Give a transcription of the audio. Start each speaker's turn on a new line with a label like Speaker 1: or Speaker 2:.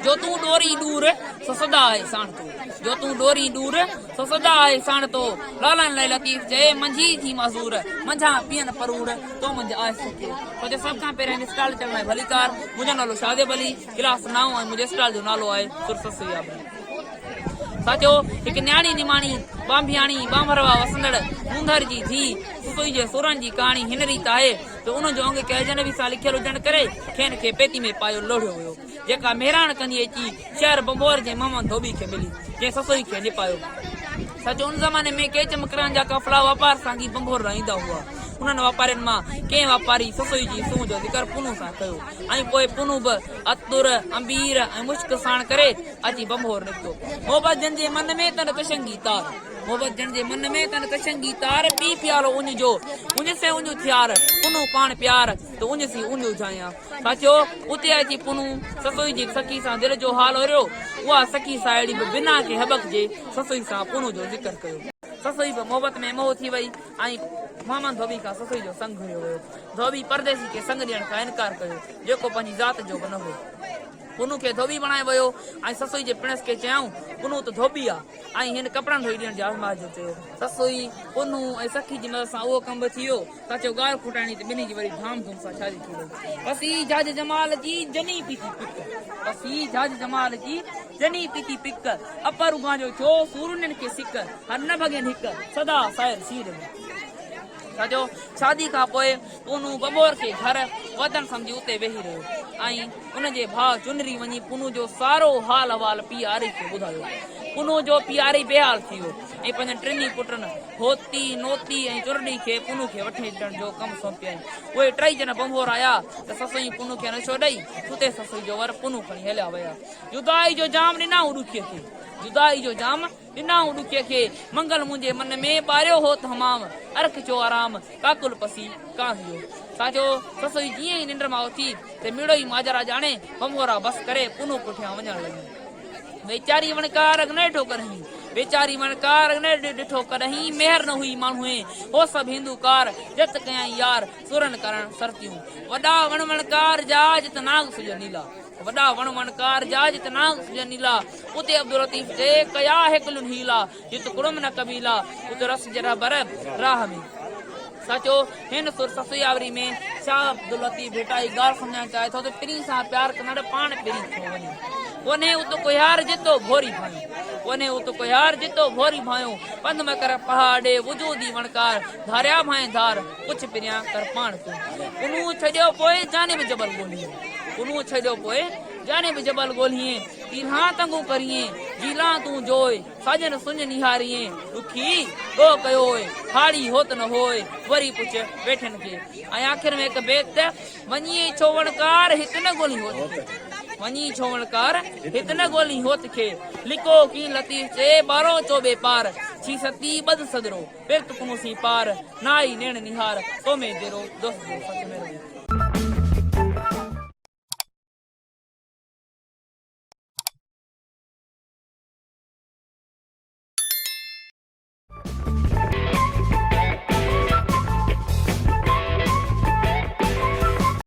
Speaker 1: जो तू डोरी दूर सो सदा है साण तो जो तू डोरी दूर सो सदा है साण तो लालन ले लतीफ जे मंझी थी मजूर मंझा पियन परूर तो मंझ आए सके तो जे सब का पेरे स्टाइल चलना है भलीकार मुझे नालो शादे बली क्लास 9 है मुझे स्टाइल जो नालो है सुरससिया साचो एक न्याणी निमाणी बांभियाणी बांभरवा वसंदड़ मुंदर जी थी सुसोई जे सुरन जी कहानी हिन रीत आहे तो उन जो अंग कहजन भी सा लिखियल हुजण करे खेन खे पेती में पायो लोढ़ियो हुयो जेका मेहरान कंदी अची शहर बंबोर जे मोहम्मद धोबी खे मिली जे ससोई खे निपायो सचो उन ज़माने में केच मकरान जा कफला वापार सांगी बंबोर रहंदा हुआ उन्हनि वापारियुनि मां कंहिं वापारी ससोई जी सूंह जो ज़िक्र पुनू सां कयो ऐं पोइ पुनू बि अतुर अंबीर ऐं मुश्क साण करे अची बंबोर निकितो मोहबत जन जे मन में तन कशंगी तार मोहबत जन जे मन में तन कशंगी तार पी प्यालो उन जो उन से उन थियार पुनू पाण प्यार तो उन सी उन जाया साचो उते अची पुनू ससोई जी सखी सां दिल जो हाल हुयो उहा सखी साहेड़ी बि बिना के हबक जे ससोई सां पुनू जो ज़िक्र कयो ससोई बि मोहबत में मोह थी वई ऐं मोहम्मद धोबी का ससोई जो संग हुयो हुयो धोबी परदेसी के संग ॾियण खां इनकार कयो जेको पंहिंजी ज़ात जो बि न हो पुनू खे धोबी बणाए वियो ऐं ससोई जे पिणस खे चयाऊं पुनू त धोबी आहे ऐं हिन कपिड़नि धोई ॾियण जो आज़माइश चयो ससोई पुनू ऐं सखी जी मदद सां उहो कमु बि थी वियो साचो ॻाल्हि फुटाइणी त ॿिन्ही जी वरी धाम धूम सां शादी थी वई बसि झाज जमाल जी जनी पीती पिक बसि झाज जमाल जी जनी पीती पिक अपर उगा जो छो सूरननि खे सिक हर न भॻनि हिकु सदा सायर सीर में सजो शादी का पोइ पुनू बबोर के घर वदन समझी उते वेही रहियो ऐं उन जे भाउ चुनरी वञी पुनू जो सारो हाल अहवाल पीआरी खे ॿुधायो पुनू जो पीआरी बेहाल थी वियो ऐं पंहिंजनि टिनी पुटनि होती नोती ऐं चुरड़ी खे पुनू खे वठी अचण जो कमु सौंपियई उहे टई ॼण बंबोर आया त ससुई पुनू खे नशो ॾेई सुते ससुई जो वर पुनू खणी हलिया विया जुदाई जो जाम ॾिना ॾुखीअ खे जुदाई जो जाम ॾिना ॾुखीअ खे मंगल मुंहिंजे मन में ॿारियो हो तमाम अर्ख जो आराम काकुल पसी काहियो साजो ससुई जीअं ई निंड मां उथी त मिड़ो ई माजरा ॼाणे बंबोरा बस करे पुनू पुठियां वञण लॻी वेचारी वणकार न ॾिठो करही बेचारी वणकार न ॾिठो करही मेहर न हुई माण्हूअ हो सभु हिंदूकार जत कयई यार सुरन करण सरतियूं वॾा वणकार जा जित नाग सुज नीला वॾा वणकार जा जित नाग सुज नीला उते अब्दुल लतीफ जे कया हिकलुन हीला जित कुड़म न कबीला उते रस जरा बर राह में साचो हिन सुर ससुयावरी में शाह अब्दुल लतीफ भेटाई ॻाल्हि सम्झाइण चाहे थो त पिरी सां प्यार कंदड़ पाण पिरी थो वञे कोन्हे उतो कोहार जितो भोरी भाई कोन्हे उतो कोहार जितो भोरी भायो पंध में कर पहाड़े वजूदी वणकार धारिया भाई धार कुछ पिरिया कर पाण तू कुनू छजो पोए जाने में जबल गोलिए कुनू छजो पोए जाने में जबल गोलिए तीहा तंगू करिए जीला तू जोए साजन सुन निहारिए दुखी ओ कयोए हाड़ी होत न होए वरी पुछ बैठन के ऐं आखिर में एक बेत वञी छोवणकार हित न गोली होत वञी छोवणकार हित न गोली होत खे लिको की लतीफ से 12 चोबे पार छी सती बद सदरो पेट कुमुसी पार नाई नेण निहार तो में देरो दोस्त सच में